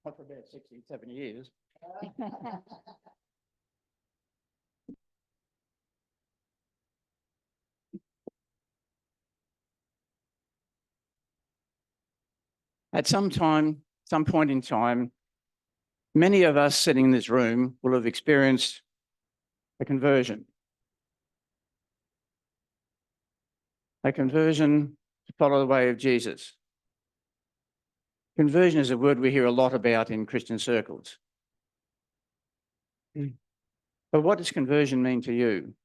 Not for about 60, 70 years. At some point in time, many of us sitting in this room will have experienced a conversion. A conversion to follow the way of Jesus. Conversion is a word we hear a lot about in Christian circles. But what does conversion mean to you?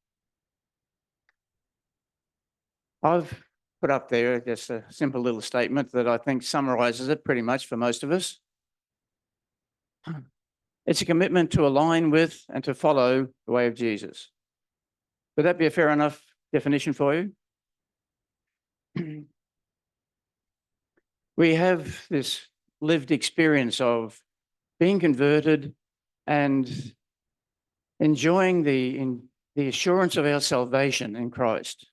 I've put up there just a simple little statement that I think summarises it pretty much for most of us. It's a commitment to align with and to follow the way of Jesus. Would that be a fair enough definition for you? We have this lived experience of being converted and enjoying the assurance of our salvation in Christ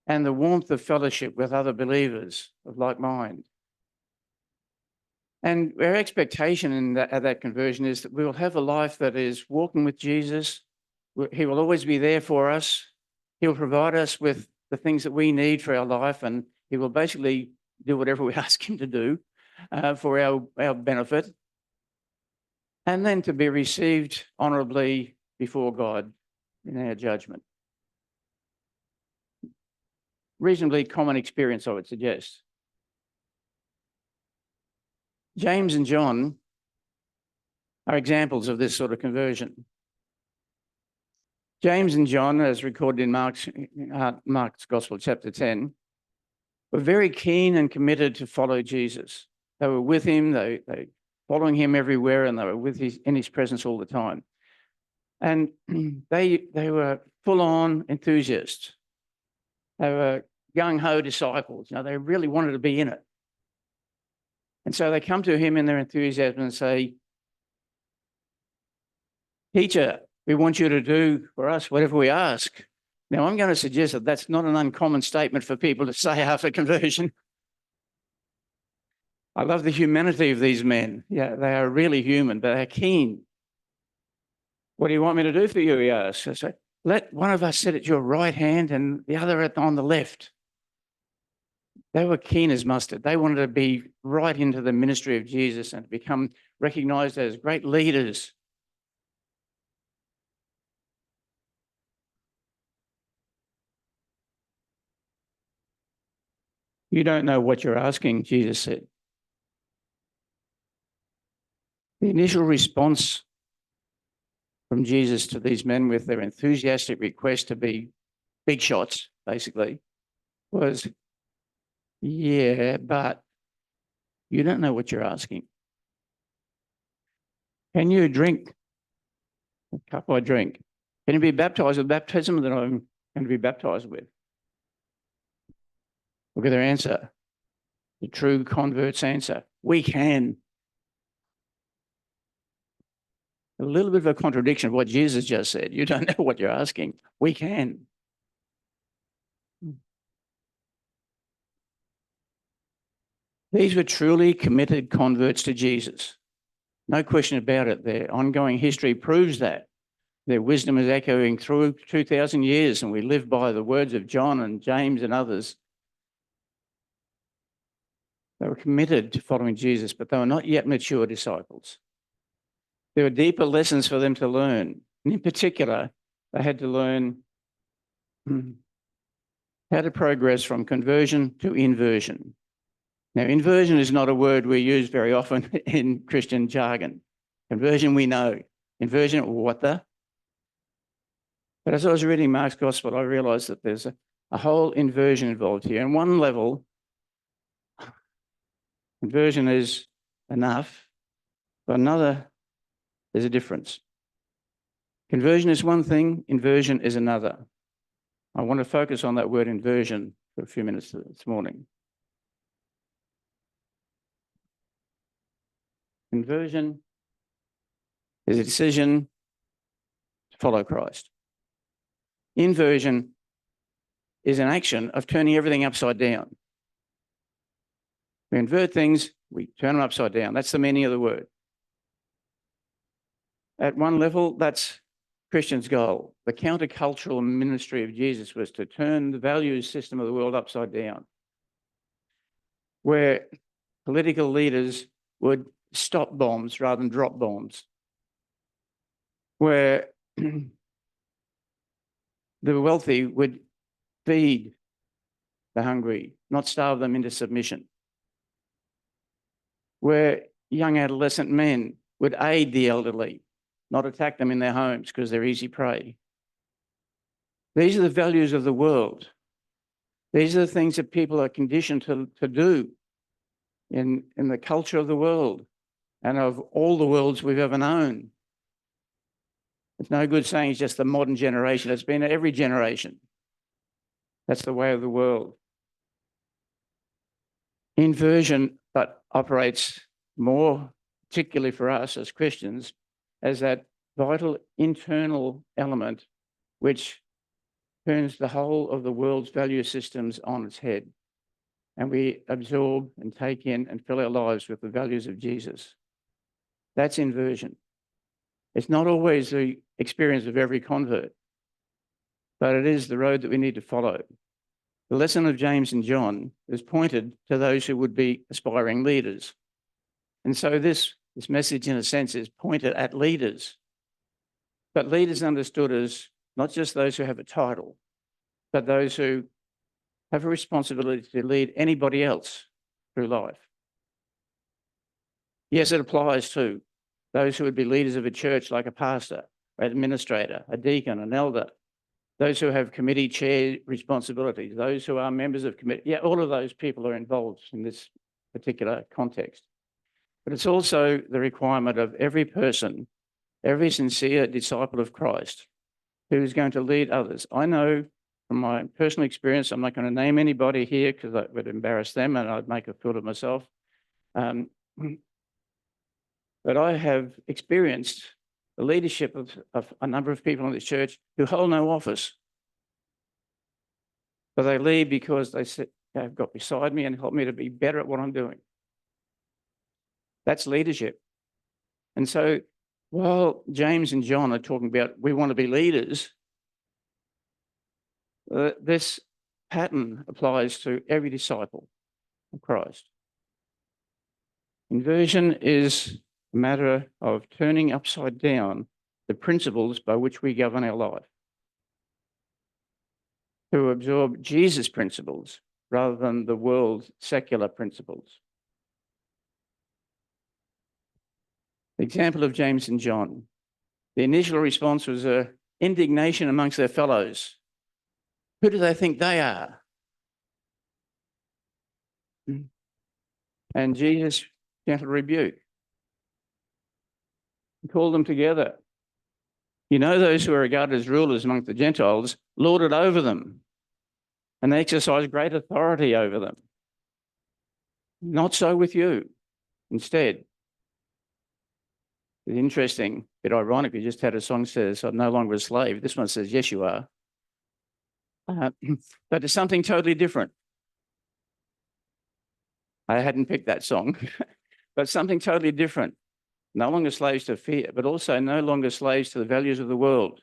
and the warmth of fellowship with other believers of like mind. And our expectation at that conversion is that we will have a life that is walking with Jesus. He will always be there for us. He'll provide us with the things that we need for our life, and he will basically do whatever we ask him to do for our benefit. And then to be received honourably before God in our judgment. Reasonably common experience, I would suggest. James and John are examples of this sort of conversion. James and John, as recorded in Mark's Gospel, chapter 10, were very keen and committed to follow Jesus. They were with him, they following him everywhere, and they were in his presence all the time. And they were full-on enthusiasts. They were gung-ho disciples. They really wanted to be in it. And so they come to him in their enthusiasm and say, "Teacher, we want you to do for us whatever we ask." Now, I'm going to suggest that that's not an uncommon statement for people to say after conversion. I love the humanity of these men. Yeah, they are really human, but they're keen. "What do you want me to do for you?" he asks. I say, "Let one of us sit at your right hand and the other on the left." They were keen as mustard. They wanted to be right into the ministry of Jesus and become recognised as great leaders. "You don't know what you're asking," Jesus said. The initial response from Jesus to these men with their enthusiastic request to be big shots, basically, was, "Yeah, but you don't know what you're asking. Can you drink the cup I drink? Can you be baptized with baptism that I'm going to be baptized with?" Look at their answer. The true convert's answer: "We can." A little bit of a contradiction of what Jesus just said. You don't know what you're asking. We can. These were truly committed converts to Jesus. No question about it. Their ongoing history proves that. Their wisdom is echoing through 2,000 years, and we live by the words of John and James and others. They were committed to following Jesus, but they were not yet mature disciples. There were deeper lessons for them to learn. And in particular, they had to learn how to progress from conversion to inversion. Now, inversion is not a word we use very often in Christian jargon. Conversion, we know. Inversion, what the? But as I was reading Mark's Gospel, I realised that there's a whole inversion involved here. On one level, conversion is enough. But another, there's a difference. Conversion is one thing, inversion is another. I want to focus on that word inversion for a few minutes this morning. Conversion is a decision to follow Christ. Inversion is an action of turning everything upside down. We invert things, we turn them upside down. That's the meaning of the word. At one level, that's Christian's goal. The countercultural ministry of Jesus was to turn the values system of the world upside down, where political leaders would stop bombs rather than drop bombs, where the wealthy would feed the hungry, not starve them into submission, where young adolescent men would aid the elderly, not attack them in their homes because they're easy prey. These are the values of the world. These are the things that people are conditioned to do in the culture of the world and of all the worlds we've ever known. It's no good saying it's just the modern generation. It's been every generation. That's the way of the world. Inversion, but operates more, particularly for us as Christians, as that vital internal element which turns the whole of the world's value systems on its head. And we absorb and take in and fill our lives with the values of Jesus. That's inversion. It's not always the experience of every convert, but it is the road that we need to follow. The lesson of James and John is pointed to those who would be aspiring leaders. And so this message, in a sense, is pointed at leaders. But leaders understood as not just those who have a title, but those who have a responsibility to lead anybody else through life. Yes, it applies to those who would be leaders of a church, like a pastor, an administrator, a deacon, an elder, those who have committee chair responsibilities, those who are members of committee. Yeah, all of those people are involved in this particular context. But it's also the requirement of every person, every sincere disciple of Christ who is going to lead others. I know from my personal experience, I'm not going to name anybody here because that would embarrass them and I'd make a fool of myself. But I have experienced the leadership of a number of people in this church who hold no office. But they lead because they've got beside me and helped me to be better at what I'm doing. That's leadership. And so while James and John are talking about we want to be leaders, this pattern applies to every disciple of Christ. Inversion is a matter of turning upside down the principles by which we govern our life, to absorb Jesus' principles rather than the world's secular principles. The example of James and John, the initial response was indignation amongst their fellows. Who do they think they are? And Jesus gentle rebuke. He called them together. You know, those who are regarded as rulers among the Gentiles lord it over them, and they exercise great authority over them. Not so with you. Instead, it's interesting, a bit ironic, we just had a song that says, I'm no longer a slave. This one says, yes, you are. But it's something totally different. I hadn't picked that song, but something totally different. No longer slaves to fear, but also no longer slaves to the values of the world.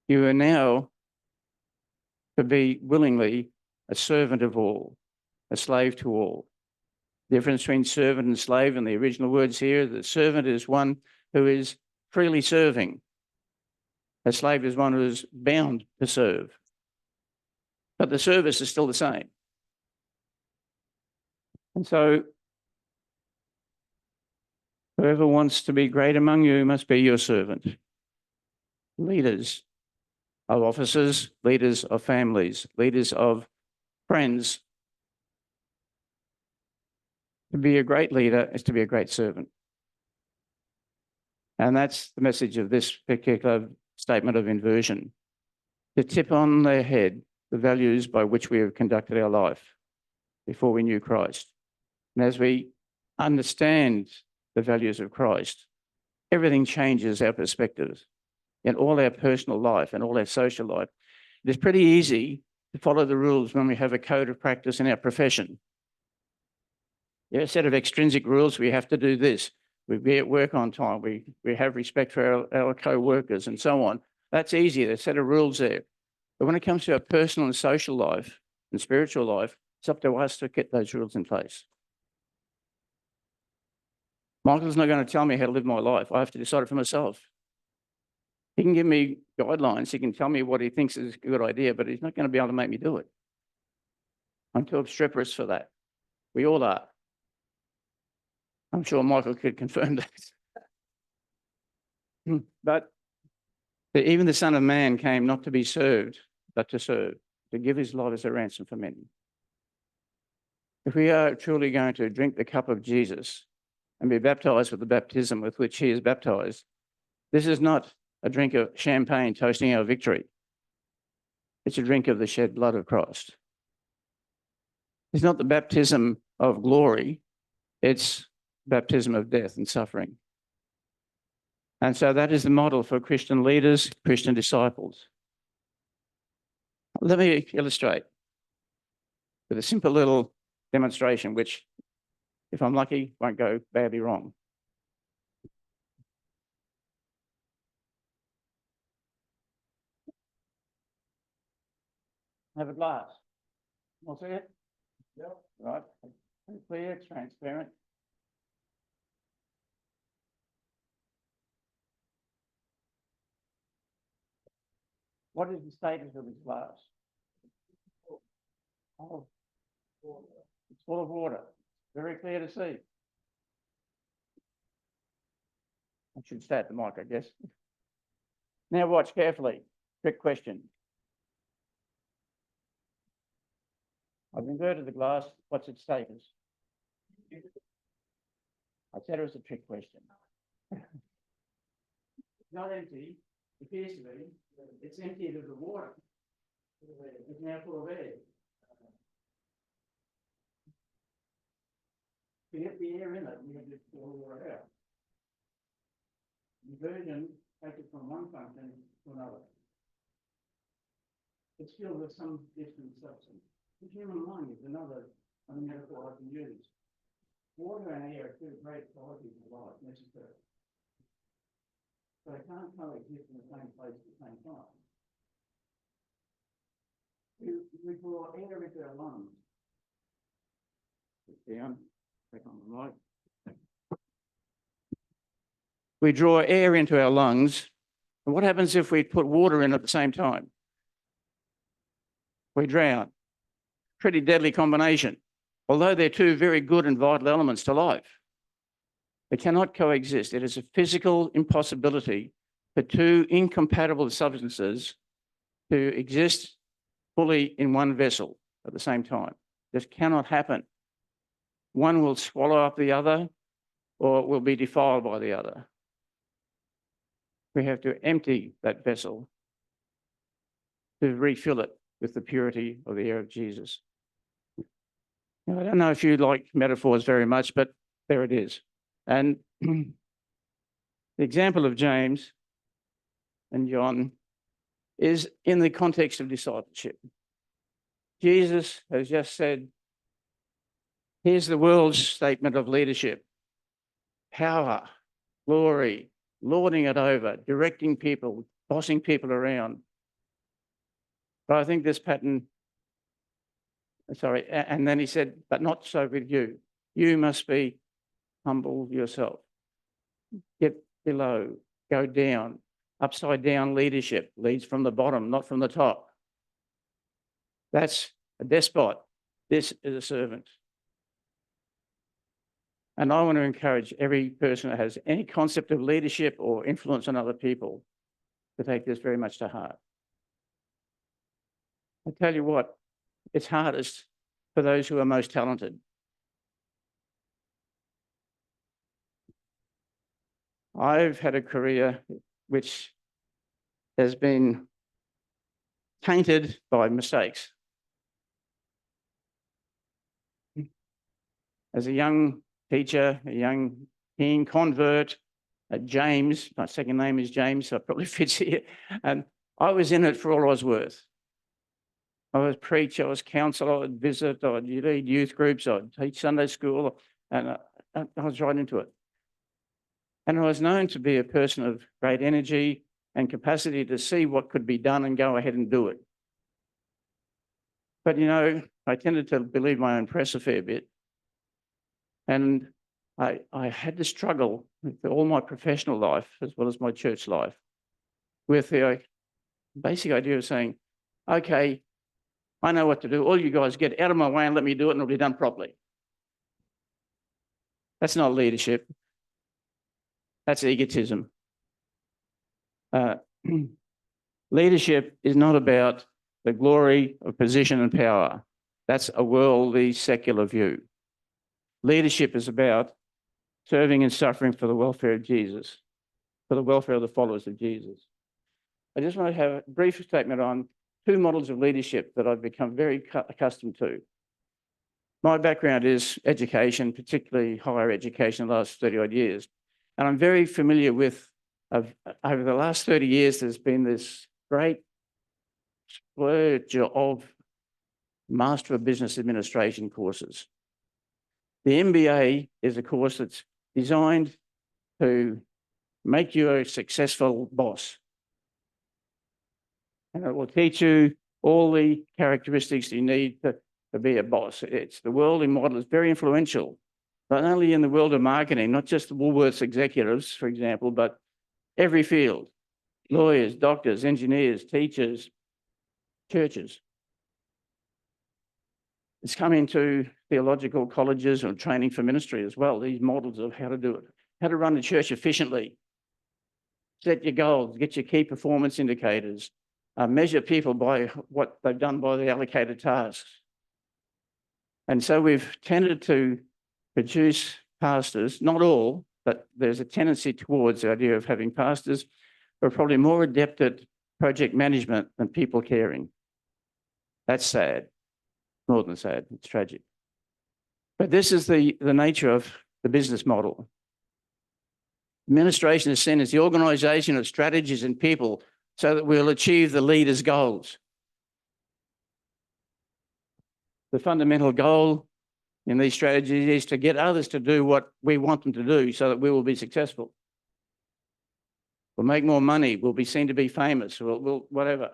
You are now to be willingly a servant of all, a slave to all. The difference between servant and slave in the original words here, the servant is one who is freely serving. A slave is one who is bound to serve. But the service is still the same. And so whoever wants to be great among you must be your servant. Leaders of officers, leaders of families, leaders of friends. To be a great leader is to be a great servant. And that's the message of this particular statement of inversion. To tip on their head the values by which we have conducted our life before we knew Christ. And as we understand the values of Christ, everything changes our perspectives in all our personal life and all our social life. It's pretty easy to follow the rules when we have a code of practice in our profession. Yeah, a set of extrinsic rules. We have to do this. We be at work on time. We have respect for our co-workers and so on. That's easy. There's a set of rules there. But when it comes to our personal and social life and spiritual life, it's up to us to get those rules in place. Michael's not going to tell me how to live my life. I have to decide it for myself. He can give me guidelines. He can tell me what he thinks is a good idea, but he's not going to be able to make me do it. I'm too obstreperous for that. We all are. I'm sure Michael could confirm that. But even the Son of Man came not to be served, but to serve, to give his life as a ransom for many. If we are truly going to drink the cup of Jesus and be baptized with the baptism with which he is baptized, this is not a drink of champagne toasting our victory. It's a drink of the shed blood of Christ. It's not the baptism of glory, it's baptism of death and suffering. And so that is the model for Christian leaders, Christian disciples. Let me illustrate with a simple little demonstration, which, if I'm lucky, won't go badly wrong. Have a glass. We'll see it? Yep. Right. Clear, transparent. What is the status of this glass? Oh, it's full of water. Very clear to see. I should start the mic, I guess. Now watch carefully. Trick question. I've inverted the glass. What's its status? I said it was a trick question. Not empty. It appears to be. It's emptied of the water. It's now full of air. To get the air in it, you have to pour the water out. Inversion takes it from one function to another. It's filled with some distant substance. The human mind is another metaphor I can use. Water and air are two great qualities of life necessary. So they can't coexist in the same place at the same time. We draw air into our lungs. Put down, back on the mic. We draw air into our lungs. And what happens if we put water in at the same time? We drown. Pretty deadly combination. Although they're two very good and vital elements to life, they cannot coexist. It is a physical impossibility for two incompatible substances to exist fully in one vessel at the same time. This cannot happen. One will swallow up the other or will be defiled by the other. We have to empty that vessel to refill it with the purity of the air of Jesus. Now, I don't know if you like metaphors very much, but there it is. And the example of James and John is in the context of discipleship. Jesus has just said, here's the world's statement of leadership. Power, glory, lording it over, directing people, bossing people around. But I think this pattern, and then he said, but not so with you. You must be humble yourself. Get below, go down. Upside down leadership leads from the bottom, not from the top. That's a despot. This is a servant. And I want to encourage every person that has any concept of leadership or influence on other people to take this very much to heart. I tell you what, it's hardest for those who are most talented. I've had a career which has been tainted by mistakes. As a young teacher, a young teen convert, James, my second name is James, so it probably fits here, and I was in it for all I was worth. I was preach, I was counsel, I would visit, I'd lead youth groups, I'd teach Sunday school. And I was right into it. And I was known to be a person of great energy and capacity to see what could be done and go ahead and do it. But, you know, I tended to believe my own press a fair bit. And I had to struggle with all my professional life as well as my church life with the basic idea of saying, okay, I know what to do. All you guys get out of my way and let me do it and it'll be done properly. That's not leadership. That's egotism. Leadership is not about the glory of position and power. That's a worldly, secular view. Leadership is about serving and suffering for the welfare of Jesus, for the welfare of the followers of Jesus. I just want to have a brief statement on two models of leadership that I've become very accustomed to. My background is education, particularly higher education, the last 30-odd years. And I'm very familiar with, over the last 30 years, there's been this great splurge of Master of Business Administration courses. The MBA is a course that's designed to make you a successful boss. And it will teach you all the characteristics you need to be a boss. It's the worldly model is very influential, not only in the world of marketing, not just the Woolworths executives, for example, but every field, lawyers, doctors, engineers, teachers, churches. It's come into theological colleges or training for ministry as well, these models of how to do it, how to run a church efficiently, set your goals, get your key performance indicators, measure people by what they've done by the allocated tasks. And so we've tended to produce pastors, not all, but there's a tendency towards the idea of having pastors who are probably more adept at project management than people caring. That's sad, more than sad, it's tragic. But this is the nature of the business model. Administration is seen as the organisation of strategies and people so that we'll achieve the leader's goals. The fundamental goal in these strategies is to get others to do what we want them to do so that we will be successful. We'll make more money, we'll be seen to be famous, we'll whatever.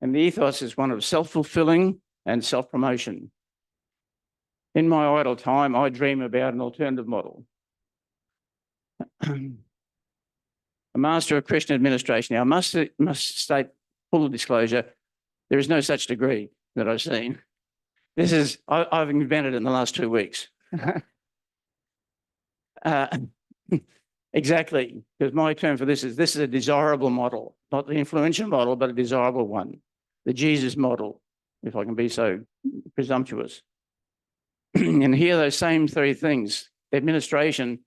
And the ethos is one of self-fulfilling and self-promotion. In my idle time, I dream about an alternative model. A Master of Christian Administration. Now, I must state full disclosure, there is no such degree that I've seen. This is, I've invented it in the last 2 weeks. Exactly, because my term for this is a desirable model, not the influential model, but a desirable one, the Jesus model, if I can be so presumptuous. And here, those same three things. Administration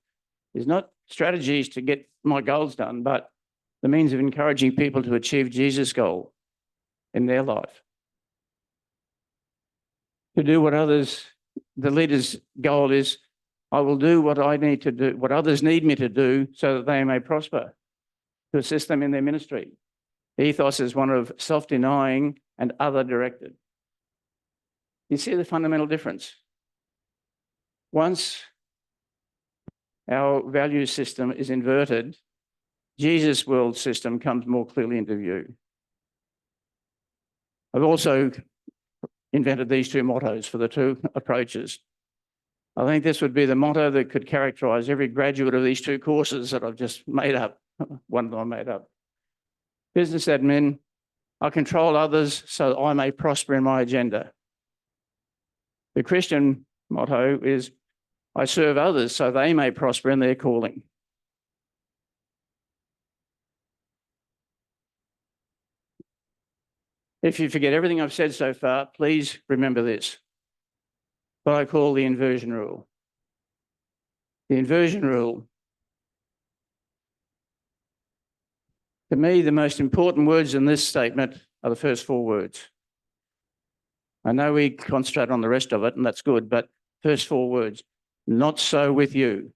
is not strategies to get my goals done, but the means of encouraging people to achieve Jesus' goal in their life. To do what others, the leader's goal is, I will do what I need to do, what others need me to do so that they may prosper, to assist them in their ministry. The ethos is one of self-denying and other-directed. You see the fundamental difference? Once our value system is inverted, Jesus' world system comes more clearly into view. I've also invented these two mottos for the two approaches. I think this would be the motto that could characterise every graduate of these two courses that I've just made up, one that I made up. Business admin, I control others so I may prosper in my agenda. The Christian motto is, I serve others so they may prosper in their calling. If you forget everything I've said so far, please remember this, what I call the inversion rule. The inversion rule. To me, the most important words in this statement are the first four words. I know we concentrate on the rest of it, and that's good, but first four words, not so with you.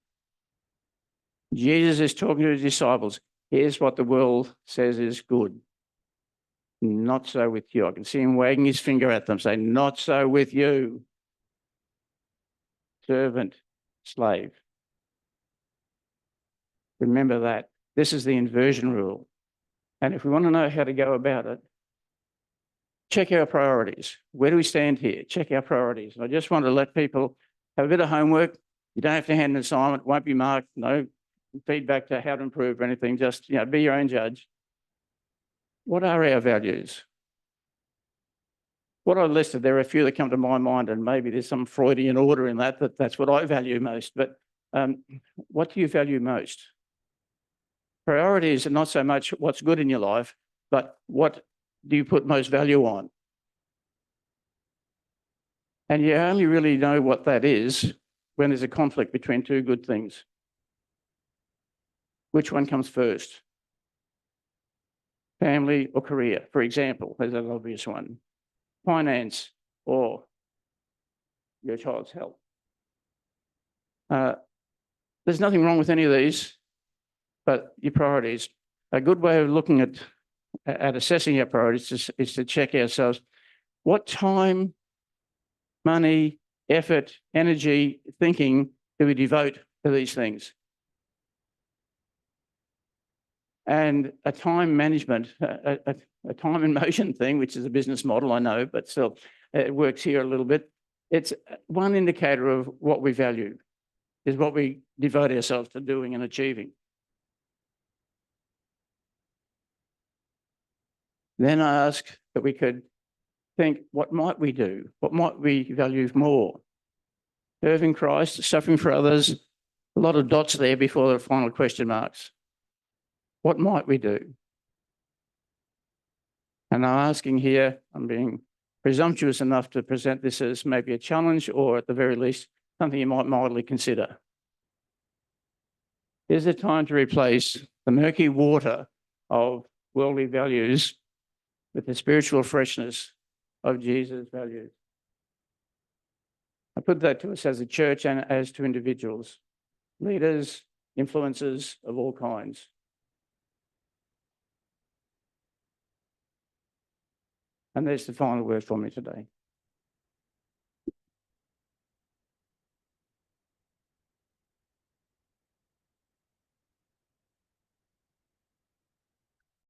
Jesus is talking to his disciples. Here's what the world says is good. Not so with you. I can see him wagging his finger at them, saying, not so with you. servant, slave. Remember that. This is the inversion rule. And if we want to know how to go about it, check our priorities. Where do we stand here? Check our priorities. And I just want to let people have a bit of homework. You don't have to hand an assignment, won't be marked, no feedback to how to improve or anything, just be your own judge. What are our values? What I listed, there are a few that come to my mind, and maybe there's some Freudian order in that's what I value most, but what do you value most? Priorities are not so much what's good in your life, but what do you put most value on? And you only really know what that is when there's a conflict between two good things. Which one comes first? Family or career, for example, there's an obvious one. Finance or your child's health. There's nothing wrong with any of these, but your priorities. A good way of looking at assessing our priorities is to check ourselves. What time, money, effort, energy, thinking do we devote to these things? And a time management, a time and motion thing, which is a business model, I know, but still it works here a little bit. It's one indicator of what we value, is what we devote ourselves to doing and achieving. Then I ask that we could think, what might we do? What might we value more? Serving Christ, suffering for others, a lot of dots there before the final question marks. What might we do? And I'm asking here, I'm being presumptuous enough to present this as maybe a challenge, or at the very least, something you might mildly consider. Is it time to replace the murky water of worldly values with the spiritual freshness of Jesus' values? I put that to us as a church and as to individuals, leaders, influencers of all kinds. And there's the final word for me today.